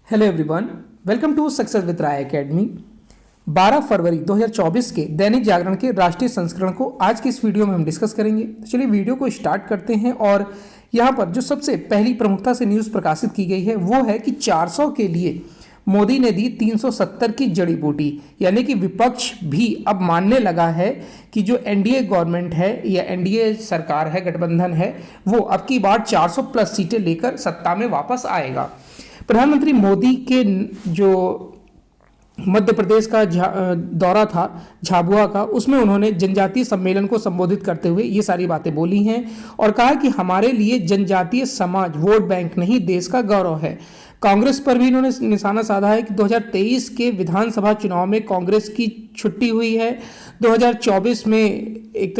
Hello everyone, welcome to success with Rai academy. 12 फरवरी 2024 के दैनिक जागरण के राष्ट्रीय संस्करण को आज की इस वीडियो में हम डिस्कस करेंगे। तो चलिए वीडियो को स्टार्ट करते हैं। और यहाँ पर जो सबसे पहली प्रमुखता से न्यूज़ प्रकाशित की गई है वो है कि 400 के लिए मोदी ने दी 370 की जड़ी बूटी, यानी कि विपक्ष भी अब मानने लगा है कि जो एनडीए गवर्नमेंट है या एनडीए सरकार है, गठबंधन है, वो अब की बार 400 प्लस सीटें लेकर सत्ता में वापस आएगा। प्रधानमंत्री मोदी के जो मध्य प्रदेश का दौरा था झाबुआ का, उसमें उन्होंने जनजातीय सम्मेलन को संबोधित करते हुए ये सारी बातें बोली हैं और कहा कि हमारे लिए जनजातीय समाज वोट बैंक नहीं, देश का गौरव है। कांग्रेस पर भी इन्होंने निशाना साधा है कि 2023 के विधानसभा चुनाव में कांग्रेस की छुट्टी हुई है। 2024 में एक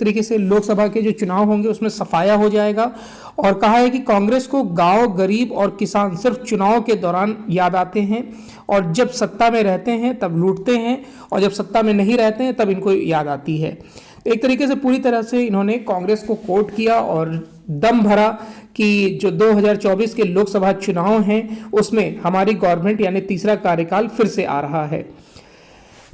तरीके से लोकसभा के जो चुनाव होंगे उसमें सफाया हो जाएगा। और कहा है कि कांग्रेस को गांव, गरीब और किसान सिर्फ चुनाव के दौरान याद आते हैं और जब सत्ता में रहते हैं तब लूटते हैं और जब सत्ता में नहीं रहते हैं तब इनको याद आती है। एक तरीके से पूरी तरह से इन्होंने कांग्रेस को कोट किया और दम भरा कि जो 2024 के लोकसभा चुनाव हैं उसमें हमारी गवर्नमेंट यानी तीसरा कार्यकाल फिर से आ रहा है।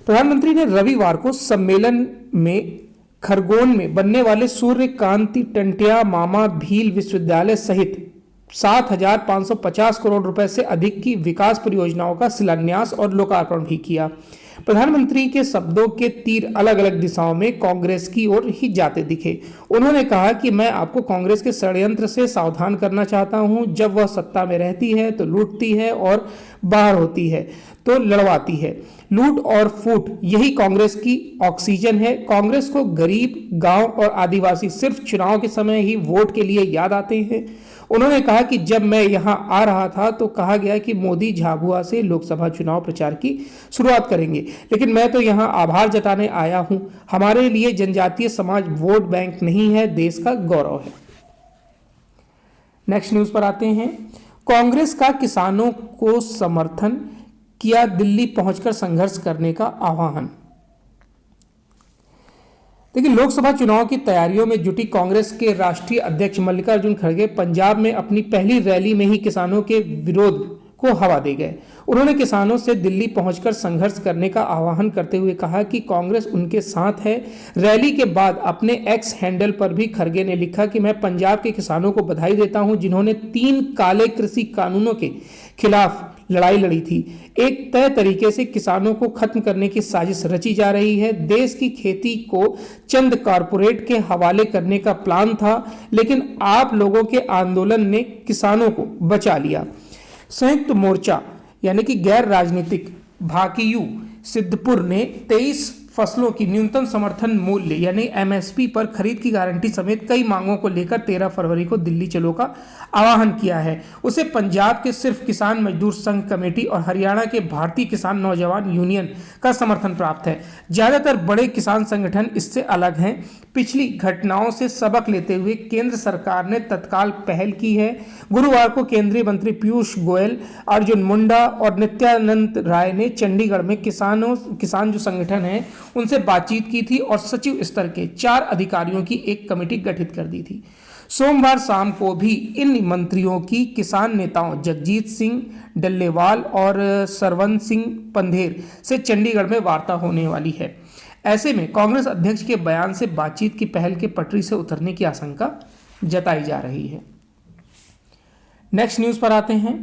प्रधानमंत्री ने रविवार को सम्मेलन में खरगोन में बनने वाले सूर्य कांति टंटिया मामा भील विश्वविद्यालय सहित 7,550 करोड़ रुपए से अधिक की विकास परियोजनाओं का शिलान्यास और लोकार्पण भी किया। प्रधानमंत्री के शब्दों के तीर अलग अलग दिशाओं में कांग्रेस की ओर ही जाते दिखे। उन्होंने कहा कि मैं आपको कांग्रेस के षड्यंत्र से सावधान करना चाहता हूं। जब वह सत्ता में रहती है तो लूटती है और बाहर होती है तो लड़वाती है। लूट और फूट यही कांग्रेस की ऑक्सीजन है। कांग्रेस को गरीब, गांव और आदिवासी सिर्फ चुनाव के समय ही वोट के लिए याद आते हैं। उन्होंने कहा कि जब मैं यहां आ रहा था तो कहा गया कि मोदी झाबुआ से लोकसभा चुनाव प्रचार की शुरुआत करेंगे, लेकिन मैं तो यहां आभार जताने आया हूं। हमारे लिए जनजातीय समाज वोट बैंक नहीं है, देश का गौरव है। नेक्स्ट न्यूज पर आते हैं। कांग्रेस का किसानों को समर्थन किया, दिल्ली पहुंचकर संघर्ष करने का आह्वान। देखिए, लोकसभा चुनाव की तैयारियों में जुटी कांग्रेस के राष्ट्रीय अध्यक्ष मल्लिकार्जुन खड़गे पंजाब में अपनी पहली रैली में ही किसानों के विरोध को हवा दे गए। उन्होंने किसानों से दिल्ली पहुंचकर संघर्ष करने का आह्वान करते हुए कहा कि कांग्रेस उनके साथ है। रैली के बाद अपने एक्स हैंडल पर भी खड़गे ने लिखा कि मैं पंजाब के किसानों को बधाई देता हूं जिन्होंने 3 काले कृषि कानूनों के खिलाफ लड़ाई लड़ी थी। एक तय तरीके से किसानों को खत्म करने की साजिश रची जा रही है। देश की खेती को चंद कारपोरेट के हवाले करने का प्लान था, लेकिन आप लोगों के आंदोलन ने किसानों को बचा लिया। संयुक्त मोर्चा यानी कि गैर राजनीतिक भाकियू सिद्धपुर ने 23 फसलों की न्यूनतम समर्थन मूल्य यानी एमएसपी पर खरीद की गारंटी समेत कई मांगों को लेकर 13 फरवरी को दिल्ली चलो का आह्वान किया है। उसे पंजाब के सिर्फ किसान मजदूर संघ कमेटी और हरियाणा के भारतीय किसान नौजवान यूनियन का समर्थन प्राप्त है। ज्यादातर बड़े किसान संगठन इससे अलग हैं। पिछली घटनाओं से सबक लेते हुए केंद्र सरकार ने तत्काल पहल की है। गुरुवार को केंद्रीय मंत्री पीयूष गोयल, अर्जुन मुंडा और नित्यानंद राय ने चंडीगढ़ में किसान जो संगठन है उनसे बातचीत की थी और सचिव स्तर के 4 अधिकारियों की एक कमेटी गठित कर दी थी। सोमवार शाम को भी इन मंत्रियों की किसान नेताओं जगजीत सिंह डल्लेवाल और सरवन सिंह पंधेर से चंडीगढ़ में वार्ता होने वाली है। ऐसे में कांग्रेस अध्यक्ष के बयान से बातचीत की पहल के पटरी से उतरने की आशंका जताई जा रही है। नेक्स्ट न्यूज पर आते हैं।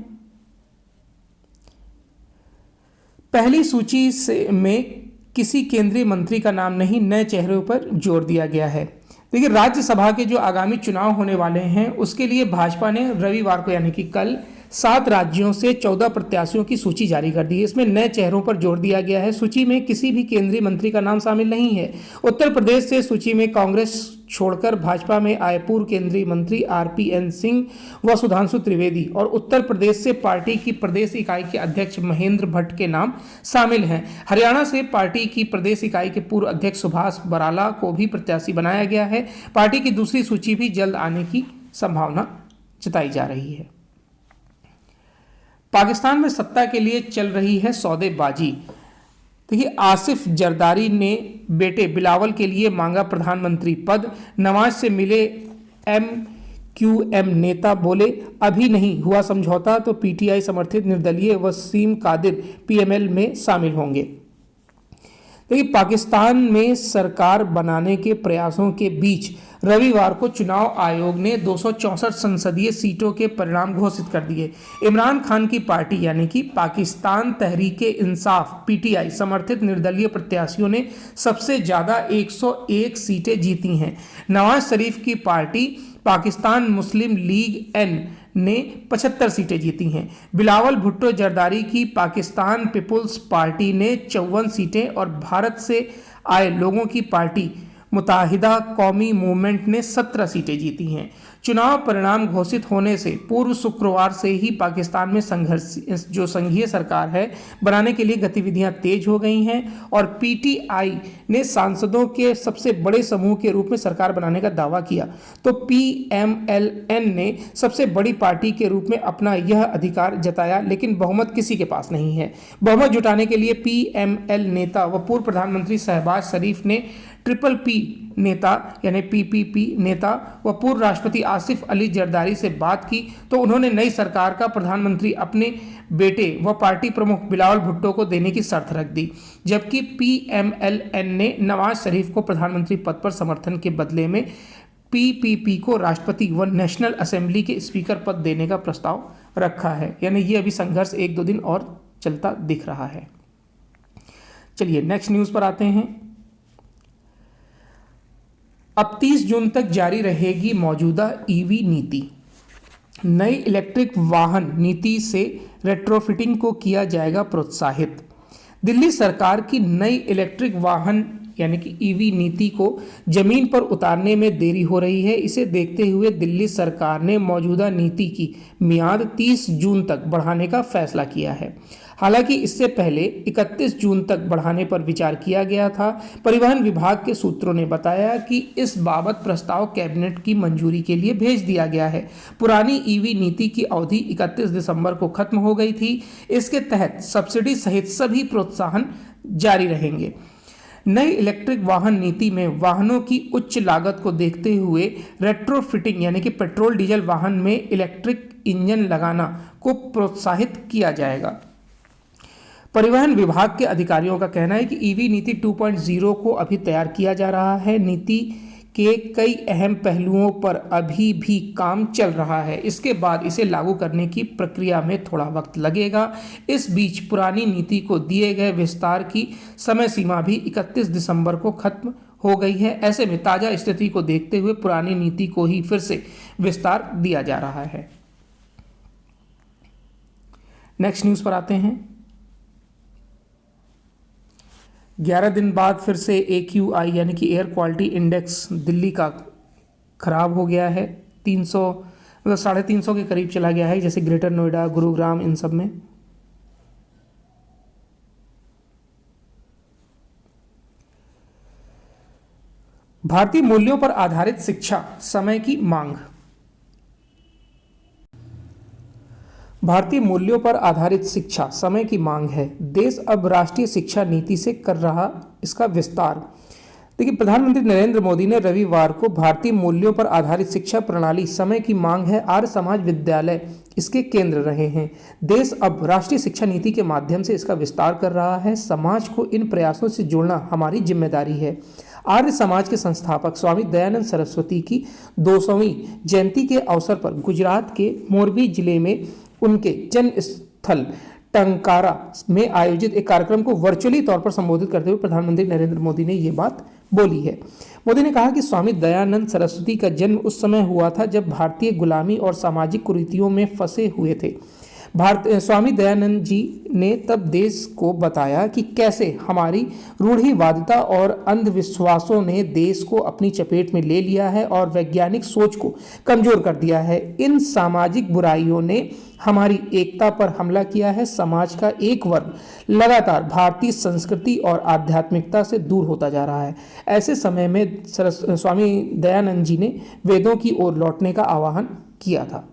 पहली सूची से में किसी केंद्रीय मंत्री का नाम नहीं, नए चेहरों पर जोर दिया गया है। देखिए, राज्यसभा के जो आगामी चुनाव होने वाले हैं उसके लिए भाजपा ने रविवार को यानी कि कल 7 राज्यों से 14 प्रत्याशियों की सूची जारी कर दी है। इसमें नए चेहरों पर जोर दिया गया है। सूची में किसी भी केंद्रीय मंत्री का नाम शामिल नहीं है। उत्तर प्रदेश से सूची में कांग्रेस छोड़कर भाजपा में आए पूर्व केंद्रीय मंत्री RPN सिंह व सुधांशु त्रिवेदी और उत्तर प्रदेश से पार्टी की प्रदेश इकाई के अध्यक्ष महेंद्र भट्ट के नाम शामिल हैं। हरियाणा से पार्टी की प्रदेश इकाई के पूर्व अध्यक्ष सुभाष बराला को भी प्रत्याशी बनाया गया है। पार्टी की दूसरी सूची भी जल्द आने की संभावना जताई जा रही है। पाकिस्तान में सत्ता के लिए चल रही है सौदेबाजी। देखिए, आसिफ जरदारी ने बेटे बिलावल के लिए मांगा प्रधानमंत्री पद। नवाज से मिले QM नेता बोले अभी नहीं हुआ समझौता तो PTI समर्थित निर्दलीय वसीम कादिर PML में शामिल होंगे। देखिए, पाकिस्तान में सरकार बनाने के प्रयासों के बीच रविवार को चुनाव आयोग ने 264 संसदीय सीटों के परिणाम घोषित कर दिए। इमरान खान की पार्टी यानी कि पाकिस्तान तहरीके इंसाफ PTI समर्थित निर्दलीय प्रत्याशियों ने सबसे ज़्यादा 101 सीटें जीती हैं। नवाज शरीफ की पार्टी पाकिस्तान मुस्लिम लीग N ने 75 सीटें जीती हैं। बिलावल भुट्टो जरदारी की पाकिस्तान पीपुल्स पार्टी ने 54 सीटें और भारत से आए लोगों की पार्टी मुत्ताहिदा कौमी मूवमेंट ने 17 सीटें जीती हैं। चुनाव परिणाम घोषित होने से पूर्व शुक्रवार से ही पाकिस्तान में जो संघीय सरकार है बनाने के लिए गतिविधियां तेज हो गई हैं और PTI ने सांसदों के सबसे बड़े समूह के रूप में सरकार बनाने का दावा किया, तो PMLN ने सबसे बड़ी पार्टी के रूप में अपना यह अधिकार जताया, लेकिन बहुमत किसी के पास नहीं है। बहुमत जुटाने के लिए PML नेता व पूर्व प्रधानमंत्री शहबाज शरीफ ने PPP नेता यानी PPP नेता व पूर्व राष्ट्रपति आसिफ अली जरदारी से बात की, तो उन्होंने नई सरकार का प्रधानमंत्री अपने बेटे व पार्टी प्रमुख बिलावल भुट्टो को देने की शर्त रख दी, जबकि PMLN ने नवाज शरीफ को प्रधानमंत्री पद पर समर्थन के बदले में PPP को राष्ट्रपति व नेशनल असेंबली के स्पीकर पद देने का प्रस्ताव रखा है। यानी ये अभी संघर्ष 1-2 दिन और चलता दिख रहा है। चलिए नेक्स्ट न्यूज़ पर आते हैं। अब 30 जून तक जारी रहेगी मौजूदा EV नीति। नई इलेक्ट्रिक वाहन नीति से रेट्रोफिटिंग को किया जाएगा प्रोत्साहित। दिल्ली सरकार की नई इलेक्ट्रिक वाहन यानी कि EV नीति को जमीन पर उतारने में देरी हो रही है। इसे देखते हुए दिल्ली सरकार ने मौजूदा नीति की मियाद 30 जून तक बढ़ाने का फैसला किया है। हालांकि इससे पहले 31 जून तक बढ़ाने पर विचार किया गया था। परिवहन विभाग के सूत्रों ने बताया कि इस बाबत प्रस्ताव कैबिनेट की मंजूरी के लिए भेज दिया गया है। पुरानी EV नीति की अवधि 31 दिसंबर को खत्म हो गई थी। इसके तहत सब्सिडी सहित सभी प्रोत्साहन जारी रहेंगे। नई इलेक्ट्रिक वाहन नीति में वाहनों की उच्च लागत को देखते हुए रेट्रोफिटिंग यानी कि पेट्रोल डीजल वाहन में इलेक्ट्रिक इंजन लगाना को प्रोत्साहित किया जाएगा। परिवहन विभाग के अधिकारियों का कहना है कि EV नीति 2.0 को अभी तैयार किया जा रहा है। नीति के कई अहम पहलुओं पर अभी भी काम चल रहा है। इसके बाद इसे लागू करने की प्रक्रिया में थोड़ा वक्त लगेगा। इस बीच पुरानी नीति को दिए गए विस्तार की समय सीमा भी 31 दिसंबर को खत्म हो गई है। ऐसे में ताज़ा स्थिति को देखते हुए पुरानी नीति को ही फिर से विस्तार दिया जा रहा है। नेक्स्ट न्यूज़ पर आते हैं। 11 दिन बाद फिर से AQI यानी कि एयर क्वालिटी इंडेक्स दिल्ली का ख़राब हो गया है। 300 मतलब 350 के करीब चला गया है, जैसे ग्रेटर नोएडा, गुरुग्राम, इन सब में। भारतीय मूल्यों पर आधारित शिक्षा समय की मांग। भारतीय मूल्यों पर आधारित शिक्षा समय की मांग है। देश अब राष्ट्रीय शिक्षा नीति से कर रहा इसका विस्तार। देखिए, प्रधानमंत्री नरेंद्र मोदी ने रविवार को भारतीय मूल्यों पर आधारित शिक्षा प्रणाली समय की मांग है, आर्य समाज विद्यालय इसके केंद्र रहे हैं। देश अब राष्ट्रीय शिक्षा नीति के माध्यम से इसका विस्तार कर रहा है। समाज को इन प्रयासों से जोड़ना हमारी जिम्मेदारी है। आर्य समाज के संस्थापक स्वामी दयानंद सरस्वती की 200वीं जयंती के अवसर पर गुजरात के मोरबी जिले में उनके जन्म स्थल टंकारा में आयोजित एक कार्यक्रम को वर्चुअली तौर पर संबोधित करते हुए प्रधानमंत्री नरेंद्र मोदी ने ये बात बोली है। मोदी ने कहा कि स्वामी दयानंद सरस्वती का जन्म उस समय हुआ था जब भारतीय गुलामी और सामाजिक कुरीतियों में फंसे हुए थे। स्वामी दयानंद जी ने तब देश को बताया कि कैसे हमारी रूढ़िवादिता और अंधविश्वासों ने देश को अपनी चपेट में ले लिया है और वैज्ञानिक सोच को कमजोर कर दिया है। इन सामाजिक बुराइयों ने हमारी एकता पर हमला किया है। समाज का एक वर्ग लगातार भारतीय संस्कृति और आध्यात्मिकता से दूर होता जा रहा है। ऐसे समय में स्वामी दयानंद जी ने वेदों की ओर लौटने का आह्वान किया था।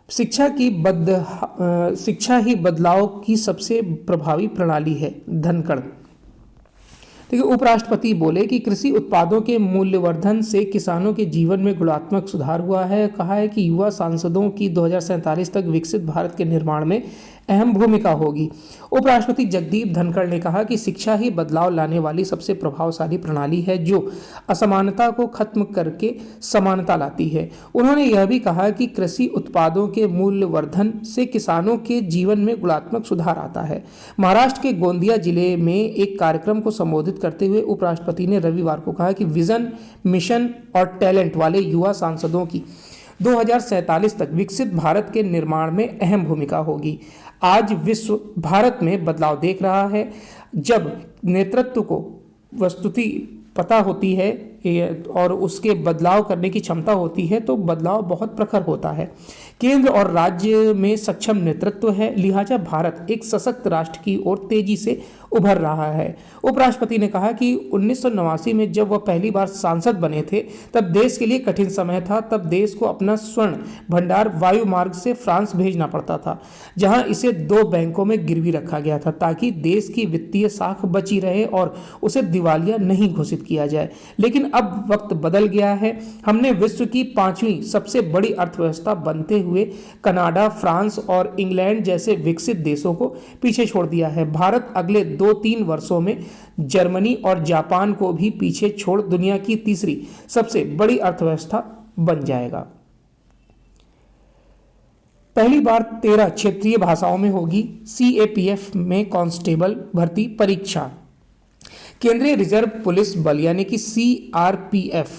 शिक्षा ही बदलाव की सबसे प्रभावी प्रणाली है। धनखड़। देखिए, उपराष्ट्रपति बोले कि कृषि उत्पादों के मूल्यवर्धन से किसानों के जीवन में गुणात्मक सुधार हुआ है। कहा है कि युवा सांसदों की 2047 तक विकसित भारत के निर्माण में अहम भूमिका होगी। उपराष्ट्रपति जगदीप धनखड़ ने कहा कि शिक्षा ही बदलाव लाने वाली सबसे प्रभावशाली प्रणाली है जो असमानता को खत्म करके समानता लाती है। उन्होंने यह भी कहा कि कृषि उत्पादों के मूल्यवर्धन से किसानों के जीवन में गुणात्मक सुधार आता है। महाराष्ट्र के गोंदिया जिले में एक कार्यक्रम को संबोधित करते हुए उपराष्ट्रपति ने रविवार को कहा कि विजन, मिशन और टैलेंट वाले युवा सांसदों की 2047 तक विकसित भारत के निर्माण में अहम भूमिका होगी। आज विश्व भारत में बदलाव देख रहा है। जब नेतृत्व को वस्तुति पता होती है और उसके बदलाव करने की क्षमता होती है तो बदलाव बहुत प्रखर होता है। केंद्र और राज्य में सक्षम नेतृत्व है, लिहाजा भारत एक सशक्त राष्ट्र की ओर तेजी से उभर रहा है। उपराष्ट्रपति ने कहा कि 1989 में जब वह पहली बार सांसद बने थे तब देश के लिए कठिन समय था। तब देश को अपना स्वर्ण भंडार वायु मार्ग से फ्रांस भेजना पड़ता था, जहां इसे 2 बैंकों में गिरवी रखा गया था ताकि देश की वित्तीय साख बची रहे और उसे दिवालिया नहीं घोषित किया जाए। लेकिन अब वक्त बदल गया है। हमने विश्व की 5वीं सबसे बड़ी अर्थव्यवस्था बनते हुए कनाडा, फ्रांस और इंग्लैंड जैसे विकसित देशों को पीछे छोड़ दिया है। भारत अगले 2-3 वर्षों में जर्मनी और जापान को भी पीछे छोड़ दुनिया की तीसरी सबसे बड़ी अर्थव्यवस्था बन जाएगा। पहली बार 13 क्षेत्रीय भाषाओं में होगी सीएपीएफ में कांस्टेबल भर्ती परीक्षा। केंद्रीय रिजर्व पुलिस बल यानी कि सीआरपीएफ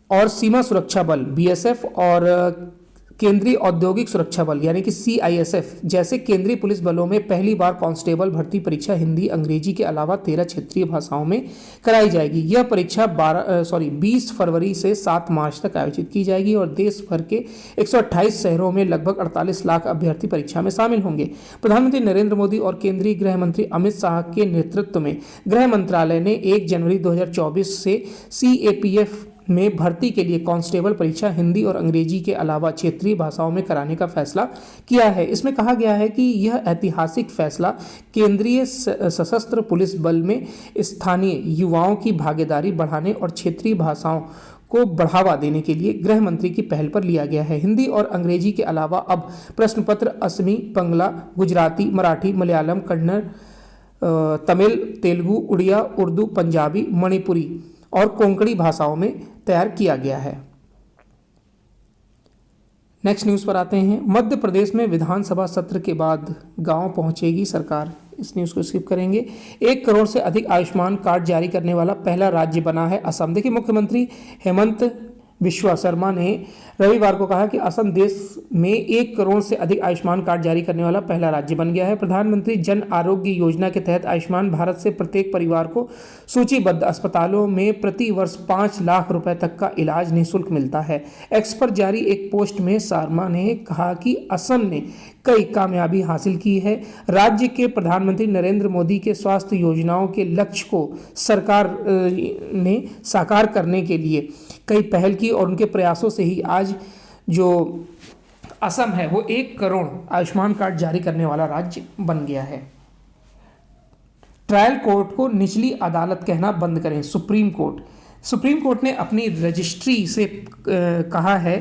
और सीमा सुरक्षा बल बीएसएफ और केंद्रीय औद्योगिक सुरक्षा बल यानी कि सीआईएसएफ जैसे केंद्रीय पुलिस बलों में पहली बार कांस्टेबल भर्ती परीक्षा हिंदी, अंग्रेजी के अलावा 13 क्षेत्रीय भाषाओं में कराई जाएगी। यह परीक्षा 20 फरवरी से 7 मार्च तक आयोजित की जाएगी और देश भर के 128 शहरों में लगभग 48 लाख अभ्यर्थी परीक्षा में शामिल होंगे। प्रधानमंत्री नरेंद्र मोदी और केंद्रीय गृह मंत्री अमित शाह के नेतृत्व में गृह मंत्रालय ने 1 जनवरी 2024 से सीएपीएफ में भर्ती के लिए कांस्टेबल परीक्षा हिंदी और अंग्रेजी के अलावा क्षेत्रीय भाषाओं में कराने का फैसला किया है। इसमें कहा गया है कि यह ऐतिहासिक फैसला केंद्रीय सशस्त्र पुलिस बल में स्थानीय युवाओं की भागीदारी बढ़ाने और क्षेत्रीय भाषाओं को बढ़ावा देने के लिए गृह मंत्री की पहल पर लिया गया है। हिंदी और अंग्रेजी के अलावा अब प्रश्न पत्र असमी, बंगला, गुजराती, मराठी, मलयालम, कन्नड़, तमिल, तेलुगु, उड़िया, उर्दू, पंजाबी, मणिपुरी और कोंकणी भाषाओं में तैयार किया गया है। नेक्स्ट न्यूज़ पर आते हैं। मध्य प्रदेश में विधानसभा सत्र के बाद गांव पहुंचेगी सरकार। इस न्यूज़ को स्किप करेंगे। 1 करोड़ से अधिक आयुष्मान कार्ड जारी करने वाला पहला राज्य बना है असम। देखिए, मुख्यमंत्री हेमंत बिश्वा शर्मा ने रविवार को कहा कि असम देश में 1 करोड़ से अधिक आयुष्मान कार्ड जारी करने वाला पहला राज्य बन गया है। प्रधानमंत्री जन आरोग्य योजना के तहत आयुष्मान भारत से प्रत्येक परिवार को सूचीबद्ध अस्पतालों में प्रति वर्ष 5 लाख रुपए तक का इलाज निःशुल्क मिलता है। एक्स पर जारी एक पोस्ट में शर्मा ने कहा कि असम ने कई कामयाबी हासिल की है। राज्य के प्रधानमंत्री नरेंद्र मोदी के स्वास्थ्य योजनाओं के लक्ष्य को सरकार ने साकार करने के लिए कई पहल की और उनके प्रयासों से ही आज जो असम है वो 1 करोड़ आयुष्मान कार्ड जारी करने वाला राज्य बन गया है। ट्रायल कोर्ट को निचली अदालत कहना बंद करें सुप्रीम कोर्ट ने अपनी रजिस्ट्री से कहा है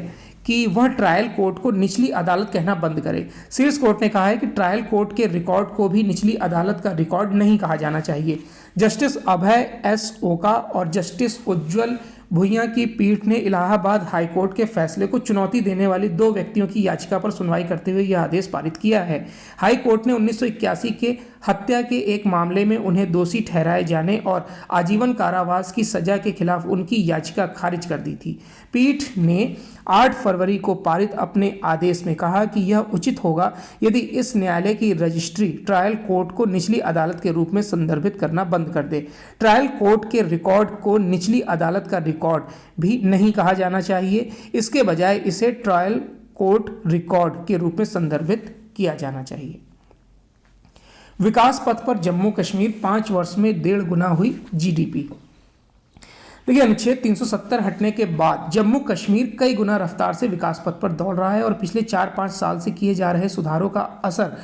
कि वह ट्रायल कोर्ट को निचली अदालत कहना बंद करे। शीर्ष कोर्ट ने कहा है कि ट्रायल कोर्ट के रिकॉर्ड को भी निचली अदालत का रिकॉर्ड नहीं कहा जाना चाहिए। जस्टिस अभय एस ओका और जस्टिस उज्ज्वल भुइयां की पीठ ने इलाहाबाद हाईकोर्ट के फैसले को चुनौती देने वाली 2 व्यक्तियों की याचिका पर सुनवाई करते हुए यह आदेश पारित किया है। हाईकोर्ट ने 1981 के हत्या के एक मामले में उन्हें दोषी ठहराए जाने और आजीवन कारावास की सजा के खिलाफ उनकी याचिका खारिज कर दी थी। पीठ ने 8 फरवरी को पारित अपने आदेश में कहा कि यह उचित होगा यदि इस न्यायालय की रजिस्ट्री ट्रायल कोर्ट को निचली अदालत के रूप में संदर्भित करना बंद कर दे। ट्रायल कोर्ट के रिकॉर्ड को निचली अदालत का रिकॉर्ड भी नहीं कहा जाना चाहिए, इसके बजाय इसे ट्रायल कोर्ट रिकॉर्ड के रूप में संदर्भित किया जाना चाहिए। विकास पथ पर जम्मू कश्मीर 5 वर्ष में 1.5 गुना हुई जीडीपी। देखिए, अनुच्छेद 370 हटने के बाद जम्मू कश्मीर कई गुना रफ्तार से विकास पथ पर दौड़ रहा है और पिछले 4-5 साल से किए जा रहे सुधारों का असर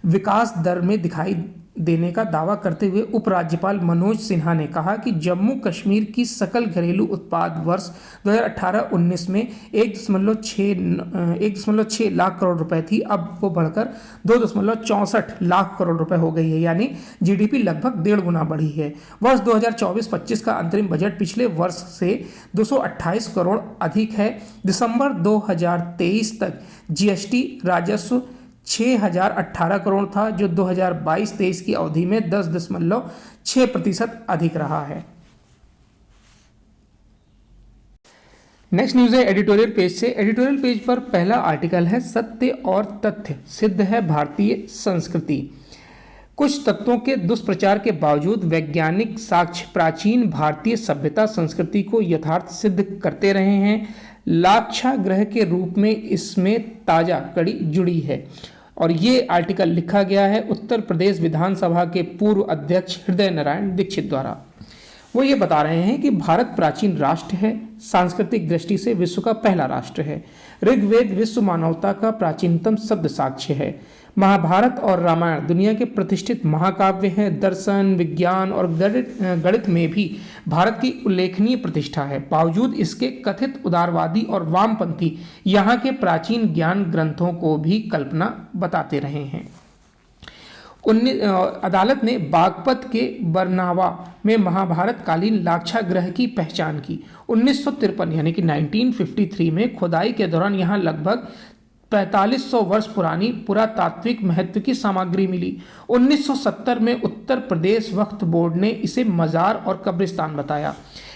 विकास दर में दिखाई देने का दावा करते हुए उपराज्यपाल मनोज सिन्हा ने कहा कि जम्मू कश्मीर की सकल घरेलू उत्पाद वर्ष 2018-19 में 1.6 लाख करोड़ रुपए थी, अब वो बढ़कर 2.64 लाख करोड़ रुपए हो गई है, यानी जीडीपी लगभग 1.5 गुना बढ़ी है। वर्ष 2024-25 का अंतरिम बजट पिछले वर्ष से 228 करोड़ अधिक है। दिसंबर 2023 तक जीएसटी राजस्व 6,018 करोड़ था, जो 2022-23 की अवधि में 10.6% अधिक रहा है। नेक्स्ट न्यूज है एडिटोरियल पेज से। एडिटोरियल पेज पर पहला आर्टिकल है, सत्य और तथ्य सिद्ध है भारतीय संस्कृति। कुछ तत्वों के दुष्प्रचार के बावजूद वैज्ञानिक साक्ष्य प्राचीन भारतीय सभ्यता संस्कृति को यथार्थ सिद्ध करते रहे हैं। लाक्षागृह के रूप में इसमें ताजा कड़ी जुड़ी है। और ये आर्टिकल लिखा गया है उत्तर प्रदेश विधानसभा के पूर्व अध्यक्ष हृदय नारायण दीक्षित द्वारा। वो ये बता रहे हैं कि भारत प्राचीन राष्ट्र है, सांस्कृतिक दृष्टि से विश्व का पहला राष्ट्र है। ऋग्वेद विश्व मानवता का प्राचीनतम शब्द साक्ष्य है। महाभारत और रामायण दुनिया के प्रतिष्ठित महाकाव्य हैं। दर्शन, विज्ञान और गणित में भी भारत की उल्लेखनीय प्रतिष्ठा है। बावजूद इसके कथित उदारवादी और वामपंथी यहाँ के प्राचीन ज्ञान ग्रंथों को भी कल्पना बताते रहे हैं। अदालत ने बागपत के बरनावा में महाभारत कालीन लाक्षागृह की पहचान की। 1953 यानी कि 1953 में खुदाई के दौरान यहाँ लगभग 4500 वर्ष पुरानी पुरातात्विक महत्व की सामग्री मिली। 1970 में उत्तर प्रदेश वक्फ बोर्ड ने इसे मजार और कब्रिस्तान बताया।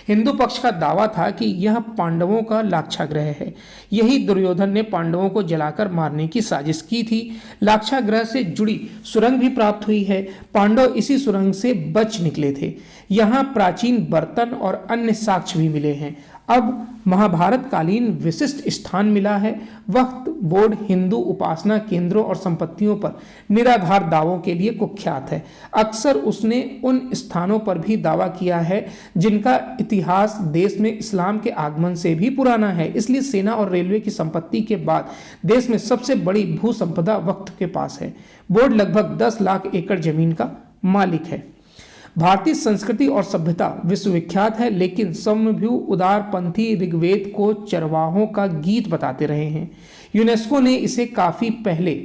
हिंदू पक्ष का दावा था कि यह पांडवों का लाक्षागृह है। यही दुर्योधन ने पांडवों को जलाकर मारने की साजिश की थी। लाक्षागृह से जुड़ी सुरंग भी प्राप्त हुई है। पांडव इसी सुरंग से बच निकले थे। यहाँ प्राचीन बर्तन और अन्य साक्ष्य भी मिले हैं। अब महाभारत कालीन विशिष्ट स्थान मिला है। वक्फ बोर्ड हिंदू उपासना केंद्रों और संपत्तियों पर निराधार दावों के लिए कुख्यात है। अक्सर उसने उन स्थानों पर भी दावा किया है जिनका इतिहास देश में इस्लाम के आगमन से भी पुराना है। इसलिए सेना और रेलवे की संपत्ति के बाद देश में सबसे बड़ी भू संपदा वक्फ के पास है। बोर्ड लगभग 10 लाख एकड़ जमीन का मालिक है। भारतीय संस्कृति और सभ्यता विश्वविख्यात है, लेकिन समभ्यू उदारपंथी ऋग्वेद को चरवाहों का गीत बताते रहे हैं। यूनेस्को ने इसे काफी पहले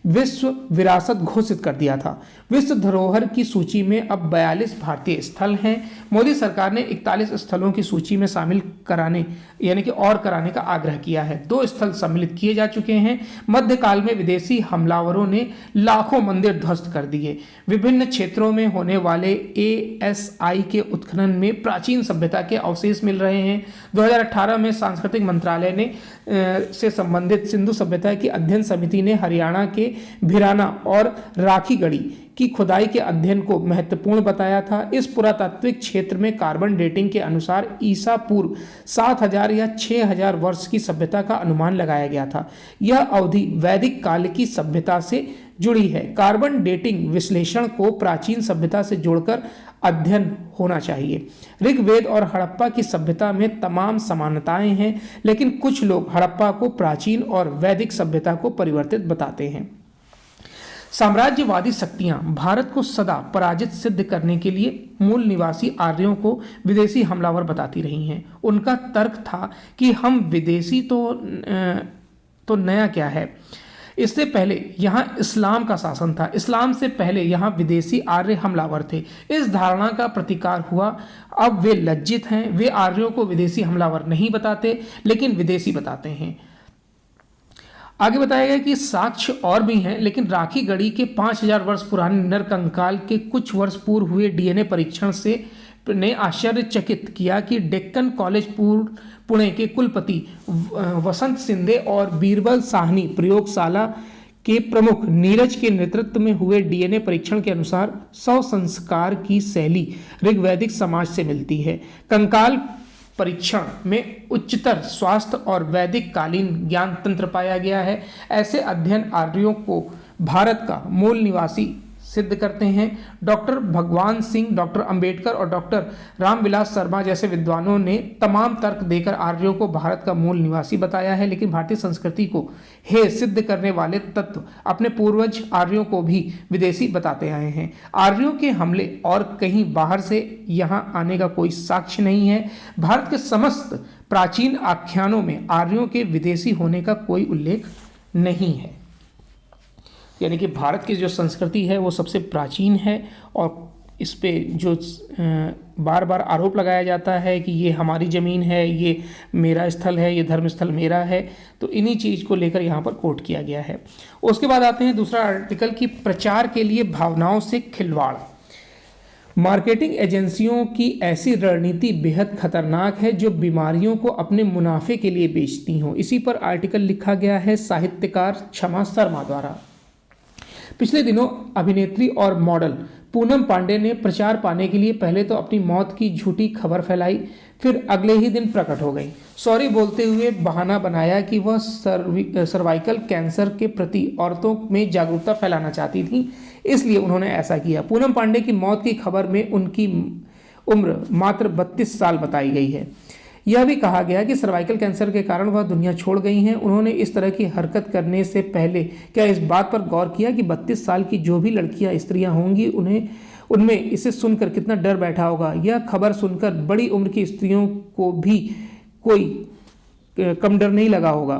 विश्व विरासत घोषित कर दिया था। विश्व धरोहर की सूची में अब 42 भारतीय स्थल हैं। मोदी सरकार ने 41 स्थलों की सूची में शामिल कराने यानी कि और कराने का आग्रह किया है। 2 स्थल सम्मिलित किए जा चुके हैं। मध्यकाल में विदेशी हमलावरों ने लाखों मंदिर ध्वस्त कर दिए। विभिन्न क्षेत्रों में होने वाले ASI के उत्खनन में प्राचीन सभ्यता के अवशेष मिल रहे हैं। 2018 में सांस्कृतिक मंत्रालय ने से संबंधित सिंधु सभ्यता की अध्ययन समिति ने हरियाणा के भिराना और राखीगढ़ी की खुदाई के अध्ययन को महत्वपूर्ण बताया था। इस पुरातात्विक क्षेत्र में कार्बन डेटिंग के अनुसार ईसा पूर्व 7000 या 6000 वर्ष की सभ्यता का अनुमान लगाया गया था। यह अवधि वैदिक काल की सभ्यता से जुड़ी है। कार्बन डेटिंग विश्लेषण को प्राचीन सभ्यता से जोड़कर अध्ययन होना चाहिए। ऋग्वेद और हड़प्पा की सभ्यता में तमाम समानताएं हैं, लेकिन कुछ लोग हड़प्पा को प्राचीन और वैदिक सभ्यता को परिवर्तित बताते हैं। साम्राज्यवादी शक्तियां भारत को सदा पराजित सिद्ध करने के लिए मूल निवासी आर्यों को विदेशी हमलावर बताती रही हैं। उनका तर्क था कि हम विदेशी तो नया क्या है। इससे पहले यहाँ इस्लाम का शासन था। इस्लाम से पहले यहाँ विदेशी आर्य हमलावर थे। इस धारणा का प्रतिकार हुआ। अब वे लज्जित हैं। वे आर्यों को विदेशी हमलावर नहीं बताते, लेकिन विदेशी बताते हैं। आगे बताया गया कि साक्ष्य और भी हैं, लेकिन राखीगढ़ी के 5000 वर्ष पुराने नरकंकाल के कुछ वर्ष पूर्व हुए DNA परीक्षण से ने आश्चर्यचकित किया कि डेक्कन कॉलेज पुणे के कुलपति वसंत शिंदे और बीरबल साहनी प्रयोगशाला के प्रमुख नीरज के नेतृत्व में हुए DNA परीक्षण के अनुसार शव संस्कार की शैली ऋग्वैदिक समाज से मिलती है। कंकाल परीक्षण में उच्चतर स्वास्थ्य और वैदिक कालीन ज्ञान तंत्र पाया गया है। ऐसे अध्ययन आर्यों को भारत का मूल निवासी सिद्ध करते हैं। डॉक्टर भगवान सिंह, डॉक्टर अंबेडकर और डॉक्टर रामविलास शर्मा जैसे विद्वानों ने तमाम तर्क देकर आर्यों को भारत का मूल निवासी बताया है, लेकिन भारतीय संस्कृति को हे सिद्ध करने वाले तत्व अपने पूर्वज आर्यों को भी विदेशी बताते आए हैं। आर्यों के हमले और कहीं बाहर से यहाँ आने का कोई साक्ष्य नहीं है। भारत के समस्त प्राचीन आख्यानों में आर्यों के विदेशी होने का कोई उल्लेख नहीं है। यानी कि भारत की जो संस्कृति है वो सबसे प्राचीन है, और इस पे जो बार बार आरोप लगाया जाता है कि ये हमारी ज़मीन है, ये मेरा स्थल है, ये धर्म स्थल मेरा है, तो इन्हीं चीज़ को लेकर यहाँ पर कोट किया गया है। उसके बाद आते हैं दूसरा आर्टिकल की प्रचार के लिए भावनाओं से खिलवाड़। मार्केटिंग एजेंसियों की ऐसी रणनीति बेहद खतरनाक है जो बीमारियों को अपने मुनाफे के लिए बेचती हों। इसी पर आर्टिकल लिखा गया है साहित्यकार क्षमा शर्मा द्वारा। पिछले दिनों अभिनेत्री और मॉडल पूनम पांडे ने प्रचार पाने के लिए पहले तो अपनी मौत की झूठी खबर फैलाई, फिर अगले ही दिन प्रकट हो गई। सॉरी बोलते हुए बहाना बनाया कि वह सर्वाइकल कैंसर के प्रति औरतों में जागरूकता फैलाना चाहती थी, इसलिए उन्होंने ऐसा किया। पूनम पांडे की मौत की खबर में उनकी उम्र मात्र 32 साल बताई गई है। यह भी कहा गया कि सर्वाइकल कैंसर के कारण वह दुनिया छोड़ गई हैं। उन्होंने इस तरह की हरकत करने से पहले क्या इस बात पर गौर किया कि 32 साल की जो भी लड़कियां स्त्रियां होंगी उनमें इसे सुनकर कितना डर बैठा होगा। यह खबर सुनकर बड़ी उम्र की स्त्रियों को भी कोई कम डर नहीं लगा होगा।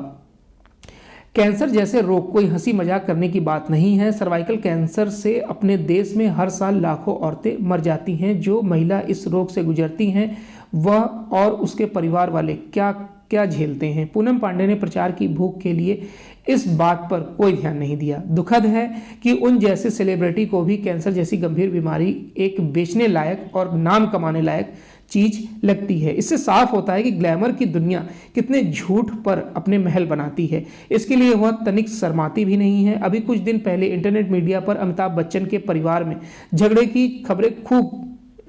कैंसर जैसे रोग कोई हंसी मजाक करने की बात नहीं है। सर्वाइकल कैंसर से अपने देश में हर साल लाखों औरतें मर जाती हैं। जो महिला इस रोग से गुजरती हैं वह और उसके परिवार वाले क्या क्या झेलते हैं। पूनम पांडे ने प्रचार की भूख के लिए इस बात पर कोई ध्यान नहीं दिया। दुखद है कि उन जैसे सेलिब्रिटी को भी कैंसर जैसी गंभीर बीमारी एक बेचने लायक और नाम कमाने लायक चीज लगती है। इससे साफ होता है कि ग्लैमर की दुनिया कितने झूठ पर अपने महल बनाती है। इसके लिए वह तनिक शर्माती भी नहीं है। अभी कुछ दिन पहले इंटरनेट मीडिया पर अमिताभ बच्चन के परिवार में झगड़े की खबरें खूब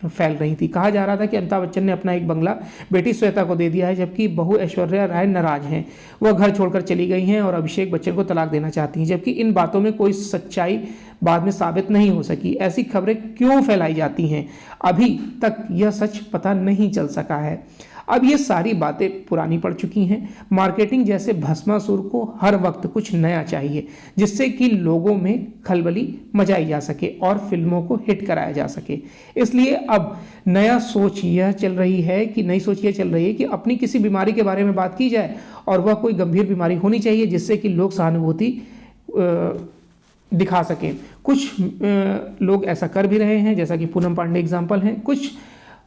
फैल रही थी। कहा जा रहा था कि अमिताभ बच्चन ने अपना एक बंगला बेटी श्वेता को दे दिया है, जबकि बहू ऐश्वर्या राय नाराज हैं। वह घर छोड़कर चली गई हैं और अभिषेक बच्चन को तलाक देना चाहती हैं, जबकि इन बातों में कोई सच्चाई बाद में साबित नहीं हो सकी। ऐसी खबरें क्यों फैलाई जाती हैं, अभी तक यह सच पता नहीं चल सका है। अब ये सारी बातें पुरानी पड़ चुकी हैं। मार्केटिंग जैसे भस्मासुर को हर वक्त कुछ नया चाहिए, जिससे कि लोगों में खलबली मचाई जा सके और फिल्मों को हिट कराया जा सके। इसलिए अब नई सोच यह चल रही है कि अपनी किसी बीमारी के बारे में बात की जाए, और वह कोई गंभीर बीमारी होनी चाहिए जिससे कि लोग सहानुभूति दिखा सकें। कुछ लोग ऐसा कर भी रहे हैं, जैसा कि पूनम पांडे एग्जाम्पल हैं। कुछ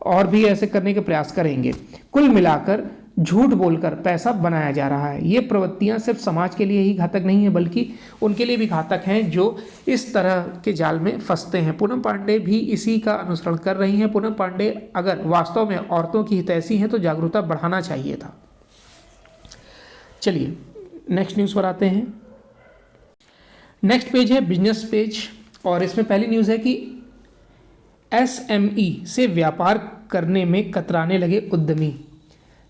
और भी ऐसे करने के प्रयास करेंगे। कुल मिलाकर झूठ बोलकर पैसा बनाया जा रहा है। ये प्रवृत्तियां सिर्फ समाज के लिए ही घातक नहीं है, बल्कि उनके लिए भी घातक हैं जो इस तरह के जाल में फंसते हैं। पूनम पांडे भी इसी का अनुसरण कर रही हैं। पूनम पांडे अगर वास्तव में औरतों की हितैषी हैं तो जागरूकता बढ़ाना चाहिए था। चलिए नेक्स्ट न्यूज़ पर आते हैं। नेक्स्ट पेज है बिजनेस पेज, और इसमें पहली न्यूज़ है कि एसएमई से व्यापार करने में कतराने लगे उद्यमी।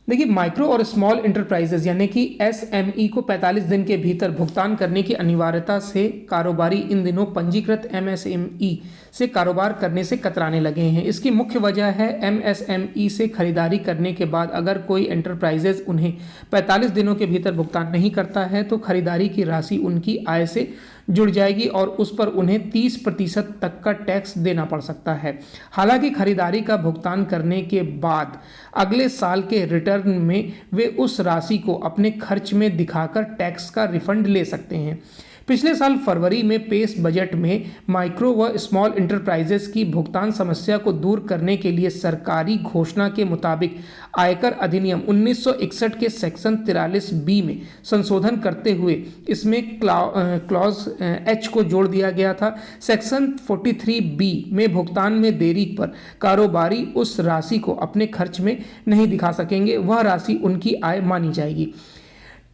देखिए, माइक्रो और स्मॉल इंटरप्राइजेज यानी कि एसएमई को 45 दिन के भीतर भुगतान करने की अनिवार्यता से कारोबारी इन दिनों पंजीकृत एमएसएमई से कारोबार करने से कतराने लगे हैं। इसकी मुख्य वजह है एमएसएमई से खरीदारी करने के बाद अगर कोई एंटरप्राइजेज उन्हें 45 दिनों के भीतर भुगतान नहीं करता है तो खरीदारी की राशि उनकी आय से जुड़ जाएगी और उस पर उन्हें 30% तक का टैक्स देना पड़ सकता है। हालांकि खरीदारी का भुगतान करने के बाद अगले साल के रिटर्न में वे उस राशि को अपने खर्च में दिखाकर टैक्स का रिफंड ले सकते हैं। पिछले साल फरवरी में पेश बजट में माइक्रो व स्मॉल इंटरप्राइजेस की भुगतान समस्या को दूर करने के लिए सरकारी घोषणा के मुताबिक आयकर अधिनियम 1961 के सेक्शन 43B में संशोधन करते हुए इसमें क्लॉज H को जोड़ दिया गया था। सेक्शन 43B में भुगतान में देरी पर कारोबारी उस राशि को अपने खर्च में नहीं दिखा सकेंगे, वह राशि उनकी आय मानी जाएगी।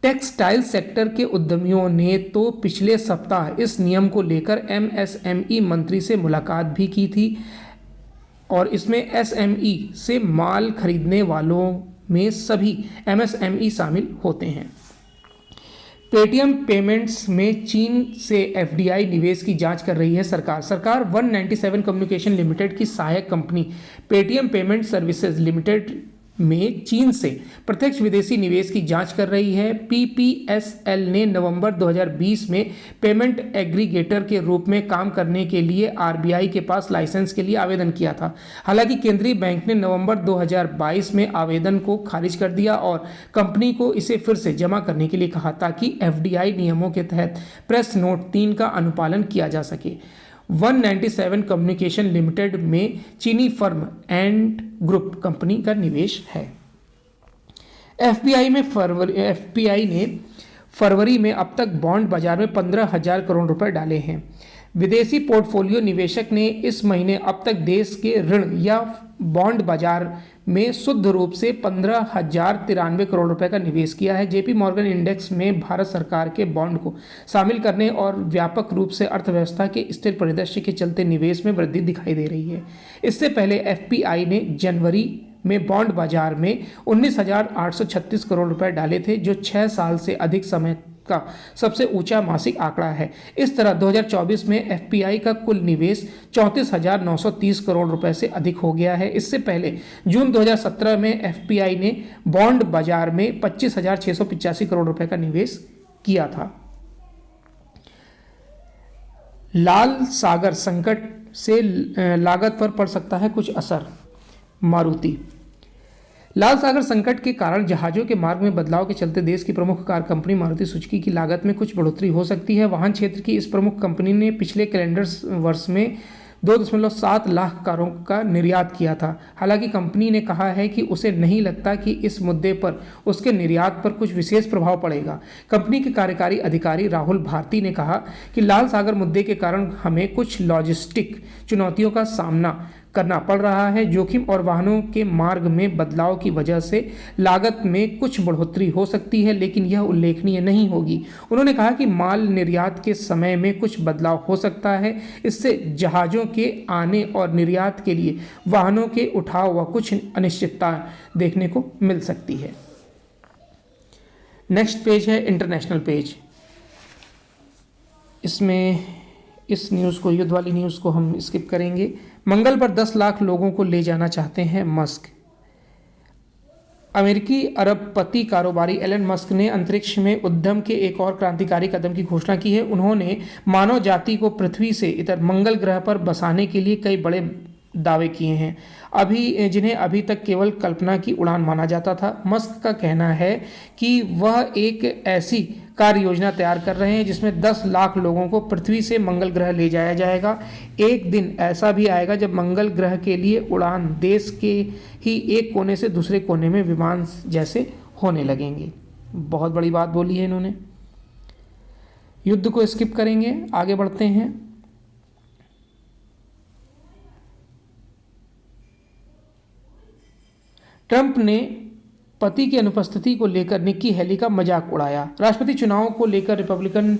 टेक्सटाइल सेक्टर के उद्यमियों ने तो पिछले सप्ताह इस नियम को लेकर एमएसएमई मंत्री से मुलाकात भी की थी और इसमें एसएमई से माल खरीदने वालों में सभी एमएसएमई शामिल होते हैं। पेटीएम पेमेंट्स में चीन से एफडीआई निवेश की जांच कर रही है सरकार 197 कम्युनिकेशन लिमिटेड की सहायक company Paytm payment services limited में चीन से प्रत्यक्ष विदेशी निवेश की जांच कर रही है। पीपीएसएल ने नवंबर 2020 में पेमेंट एग्रीगेटर के रूप में काम करने के लिए आरबीआई के पास लाइसेंस के लिए आवेदन किया था। हालांकि केंद्रीय बैंक ने नवंबर 2022 में आवेदन को खारिज कर दिया और कंपनी को इसे फिर से जमा करने के लिए कहा ताकि एफडीआई नियमों के तहत प्रेस नोट 3 का अनुपालन किया जा सके। 197 कम्युनिकेशन लिमिटेड में चीनी फर्म एंड ग्रुप कंपनी का निवेश है। एफपीआई ने फरवरी में अब तक बॉन्ड बाजार में 15,000 करोड़ रुपए डाले हैं। विदेशी पोर्टफोलियो निवेशक ने इस महीने अब तक देश के ऋण या बॉन्ड बाजार में शुद्ध रूप से 15,093 करोड़ रुपए का निवेश किया है। जेपी मॉर्गन इंडेक्स में भारत सरकार के बॉन्ड को शामिल करने और व्यापक रूप से अर्थव्यवस्था के स्थिर परिदृश्य के चलते निवेश में वृद्धि दिखाई दे रही है। इससे पहले एफपीआई ने जनवरी में बॉन्ड बाजार में 19,836 करोड़ रुपए डाले थे, जो 6 साल से अधिक समय का सबसे ऊंचा मासिक आंकड़ा है। इस तरह 2024 में एफपीआई का कुल निवेश 34,930 करोड़ रुपए से अधिक हो गया है। इससे पहले जून 2017 में एफपीआई ने बॉन्ड बाजार में 25,685 करोड़ रुपए का निवेश किया था। लाल सागर संकट से लागत पर पड़ सकता है कुछ असर। मारुति लाल सागर संकट के कारण जहाजों के मार्ग में बदलाव के चलते देश की प्रमुख कार कंपनी मारुति सुजुकी की लागत में कुछ बढ़ोतरी हो सकती है। वाहन क्षेत्र की इस प्रमुख कंपनी ने पिछले कैलेंडर वर्ष में 2.7 लाख कारों का निर्यात किया था। हालांकि कंपनी ने कहा है कि उसे नहीं लगता कि इस मुद्दे पर उसके निर्यात पर कुछ विशेष प्रभाव पड़ेगा। कंपनी के कार्यकारी अधिकारी राहुल भारती ने कहा कि लाल सागर मुद्दे के कारण हमें कुछ लॉजिस्टिक चुनौतियों का सामना करना पड़ रहा है। जोखिम और वाहनों के मार्ग में बदलाव की वजह से लागत में कुछ बढ़ोतरी हो सकती है, लेकिन यह उल्लेखनीय नहीं होगी। उन्होंने कहा कि माल निर्यात के समय में कुछ बदलाव हो सकता है। इससे जहाज़ों के आने और निर्यात के लिए वाहनों के उठाव व कुछ अनिश्चितता देखने को मिल सकती है। नेक्स्ट पेज है इंटरनेशनल पेज। इसमें इस न्यूज़ को, युद्ध वाली न्यूज़ को हम स्किप करेंगे। मंगल पर 10 लाख लोगों को ले जाना चाहते हैं मस्क। अमेरिकी अरबपति कारोबारी एलन मस्क ने अंतरिक्ष में उद्यम के एक और क्रांतिकारी कदम की घोषणा की है। उन्होंने मानव जाति को पृथ्वी से इतर मंगल ग्रह पर बसाने के लिए कई बड़े दावे किए हैं, जिन्हें अभी तक केवल कल्पना की उड़ान माना जाता था। मस्क का कहना है कि वह एक ऐसी कार्य योजना तैयार कर रहे हैं जिसमें 10 लाख लोगों को पृथ्वी से मंगल ग्रह ले जाया जाएगा। एक दिन ऐसा भी आएगा जब मंगल ग्रह के लिए उड़ान देश के ही एक कोने से दूसरे कोने में विमान जैसे होने लगेंगे। बहुत बड़ी बात बोली है इन्होंने। युद्ध को स्किप करेंगे, आगे बढ़ते हैं। ट्रंप ने पति की अनुपस्थिति को लेकर निक्की हेली का मजाक उड़ाया। राष्ट्रपति चुनाव को लेकर रिपब्लिकन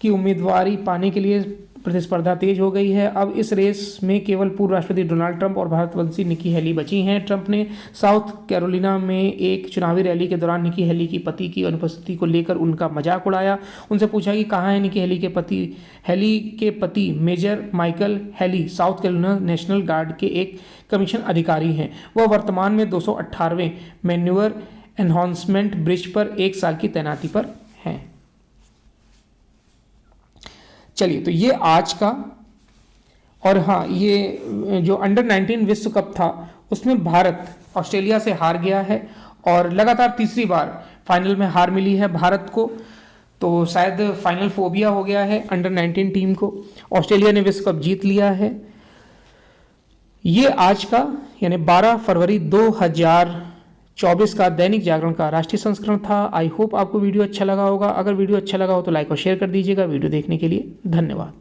की उम्मीदवारी पाने के लिए प्रतिस्पर्धा तेज हो गई है। अब इस रेस में केवल पूर्व राष्ट्रपति डोनाल्ड ट्रंप और भारतवंशी निक्की हेली बची हैं। ट्रंप ने साउथ कैरोलिना में एक चुनावी रैली के दौरान निक्की हेली की पति की अनुपस्थिति को लेकर उनका मजाक उड़ाया। उनसे पूछा कि कहाँ है निक्की हेली के पति। हेली के पति major Michael Haley South Carolina National Guard के एक कमीशन अधिकारी हैं। वह वर्तमान में 218वें मैन्यूवर एनहांसमेंट ब्रिज पर 1 साल की तैनाती पर हैं। चलिए, तो ये आज का। और हाँ, ये जो अंडर 19 विश्व कप था उसमें भारत ऑस्ट्रेलिया से हार गया है और लगातार तीसरी बार फाइनल में हार मिली है भारत को। तो शायद फाइनल फोबिया हो गया है अंडर 19 टीम को। ऑस्ट्रेलिया ने विश्व कप जीत लिया है। ये आज का यानी 12 फरवरी 2024 का दैनिक जागरण का राष्ट्रीय संस्करण था। आई होप आपको वीडियो अच्छा लगा होगा। अगर वीडियो अच्छा लगा हो तो लाइक और शेयर कर दीजिएगा। वीडियो देखने के लिए धन्यवाद।